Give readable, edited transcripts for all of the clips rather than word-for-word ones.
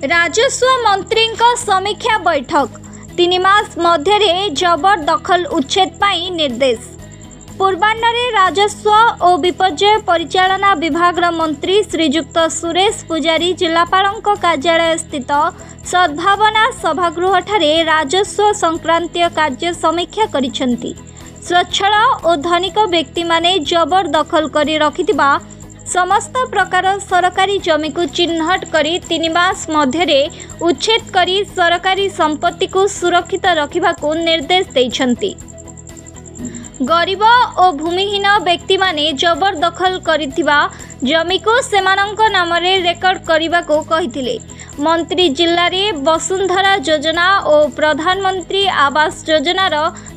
राजस्व मंत्री समीक्षा बैठक 3 मास मध्य जबरदखल उच्छेद पाई निर्देश। पूर्वाह्न राजस्व और विपर्यय परिचालना विभाग मंत्री श्रीजुक्त सुरेश पुजारी जिलापाल कार्यालय स्थित सद्भावना सभागृह ठारे राजस्व संक्रांतीय कार्य समीक्षा करिसेंती। स्वच्छल और धनिक व्यक्ति माने जबरदखल करी रखिथिबा समस्त प्रकार सरकारी जमी को चिन्हट करी 3 मास मध्य उच्छेद करी सरकारी संपत्ति को सुरक्षित रखा निर्देश देइछंती। गरीब और भूमिहीन व्यक्ति माने जबरदखल करिथिबा जमी को सेमानंक नाम रे रेकर्ड करने को कहिथिले। मंत्री जिले में वसुंधरा योजना और प्रधानमंत्री आवास योजनार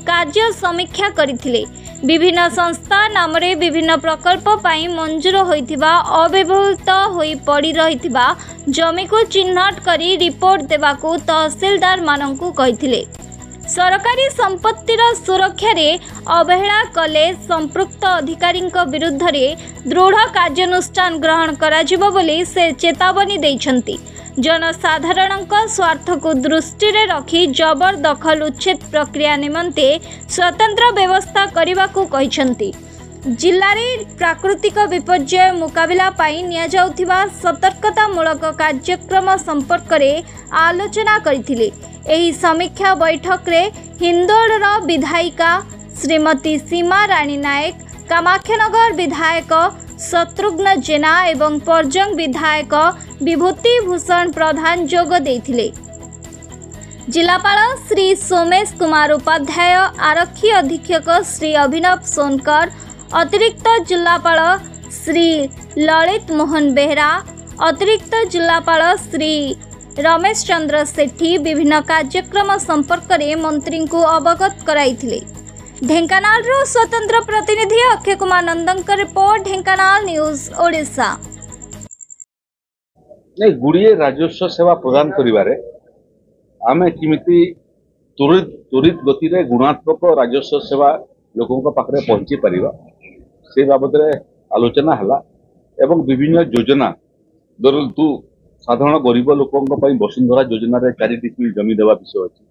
कार्य समीक्षा करथिले। विभिन्न संस्था नाम रे विभिन्न प्रकल्प पाई मंजूर होइथिबा अव्यवहृत होई पड़ी रहिथिबा जमी को चिन्हट करी रिपोर्ट देवाकू तहसीलदार मानंकू कहिथिले। सरकारी संपत्तिर सुरक्षा रे अवहेला कले संपृक्त अधिकारी विरुद्ध रे दृढ़ कार्यानुष्ठान ग्रहण कराजिबो बोली से चेतावनी दैछंती। जनसाधारण स्वार्थ को दृष्टि रे रखी जबरदखल उच्छेद प्रक्रिया निमंते स्वतंत्र व्यवस्था करने को कहिसेंती। जिले में प्राकृतिक विपर्यय मुकाबला पाई निया जाउथिबा सतर्कतामूलक कार्यक्रम संपर्क में आलोचना करथिले। एही समीक्षा बैठक रे हिंदोड़ विधायिका श्रीमती सीमा राणी नायक, कामाख्यानगर विधायक शत्रुघ्न जेना एवं परजंग विधायक विभूति भूषण प्रधान जोग देथिले। जिलापाल श्री सोमेश कुमार उपाध्याय, आरक्षी अधीक्षक श्री अभिनव सोनकर, अतिरिक्त जिलापाल श्री ललित मोहन बेहरा, अतिरिक्त जिलापाल श्री रमेश चंद्र सेठी विभिन्न कार्यक्रम संपर्क में मंत्री को अवगत कराइथिले। ढेंकानाल स्वतंत्र प्रतिनिधि अक्षय कुमार नंदन रिपोर्ट, ढेंकानाल न्यूज ओडिशा। गुड़िए राजस्व सेवा प्रदान करिबारे आमे किमिति त्वरित गति रे गुणात्मक राजस्व सेवा लोकों पाखरे पहुंची परिबा से बाबद आलोचना हला एवं विभिन्न योजना दरंतु साधारण गरीब लोकों वसुंधरा योजना रे 4 डिग्री जमी देवा विषय अछि।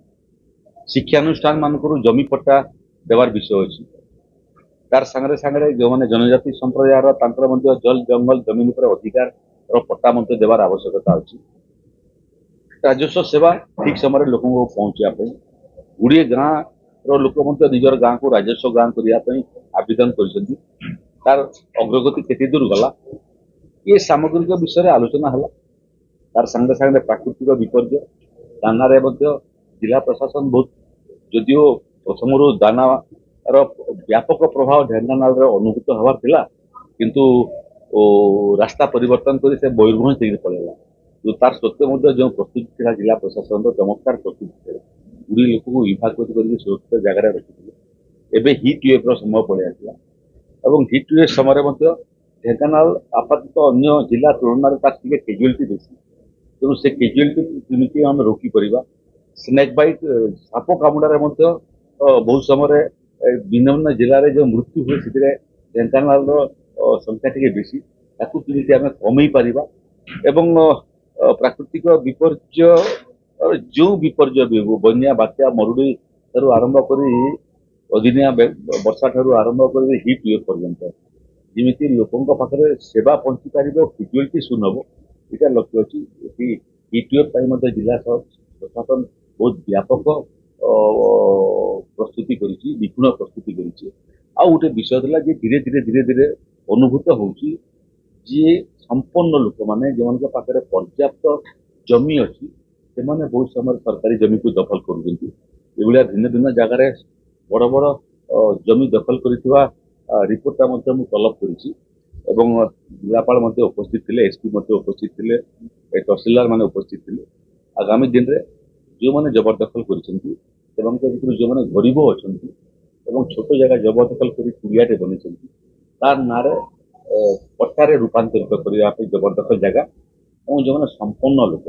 शिक्षानुष्ठान मानकर जमी पट्टा देवार विषय अछि। तार संगे संगे जो माने जनजाति संप्रदायर तांकर मध्ये जल जंगल जमीन पर अधिकार पट्टा मध्ये देवार आवश्यकता अछि। राजस्व सेवा ठीक समय लोकों को पहुंचा गुड़िए गाँव लोक निजर गाँव को राजस्व गाँ करने आवेदन कर तार अग्रगति केते दूर गला ये सामग्रिक विषय आलोचना है। तार संगे संगे प्राकृतिक विपर्य दानारे जिला प्रशासन बहुत जदिओ प्रथम दाना व्यापक प्रभाव ढेंकानाल अनुभूत हबार थिला किंतु रास्ता परिवर्तन कर से मयूरभंज से पड़ेगा जो तार सत्वे जो प्रस्तुति थी जिला प्रशासन चमत्कार प्रस्तुति गुड़ी लोक को विभाग कर सुरक्षित जगह रखी एवं हिट वेव समय पड़े आसला और हिट वेव समय ढेंकानाल आपातत अन्य जिला तुलन कैजुआलिटी बेसी तेणु से कैजुआलिटी केमी आम रोकीपर स्नेक बाइट साप कामुड़े बहुत समय भिन्न जिले में जो मृत्यु हुए से ढेंकानाल संख्या टी बेसी ताकू केमी आम कमई पार एवं प्राकृतिक विपर्य जो विपर्य भी बन्या बात्या मरुड़ी ठारू आरंभ कर अदिनिया वर्षा ठारू आरंभ कर हिट वेव पर्यंत जमी लोकों पाखे सेवा पहुंची पार कैजुआलिटी शून्य हम यहाँ लक्ष्य अच्छी हिट वेव जिला प्रशासन बहुत व्यापक प्रस्तुति करी निपुण प्रस्तुति करी गोटे विषय था धीरे धीरे धीरे धीरे अनुभूत होची संपन्न लोक मैंने जो पाखे पर्याप्त जमी अच्छी से बहुत समय सरकारी जमी को दखल कर भिन्न भिन्न जगार बड़ बड़ जमी दखल कर रिपोर्टा तलब कर जिलापाल उपस्थित थे, एसपी उपस्थित थे, तहसीलदार मैंने उपस्थित थे। आगामी दिन में जो मैंने जबरदखल कर जो मैंने गरीब अच्छा छोट जगह जबरदखल कर कुड़ियाटे बनी तार ना पट्टारे रूपांतरित करने जबरदखल जगह और जो मैंने संपन्न लोक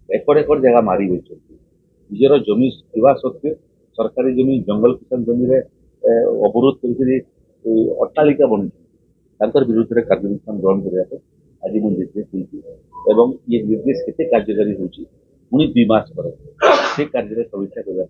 एकड़ एकड़ जगह मारी निजर जमी था सत्वे सरकारी जमी जंगल किसान जमी अवरोध कर अट्टालिका बनी विरुद्ध में कार्यानुष्ठान ग्रहण करने आज मुझे ଏବଂ ये निर्देश केते कार्यकारी होची पुणी 2 मास पर से कार्य समीक्षा करबा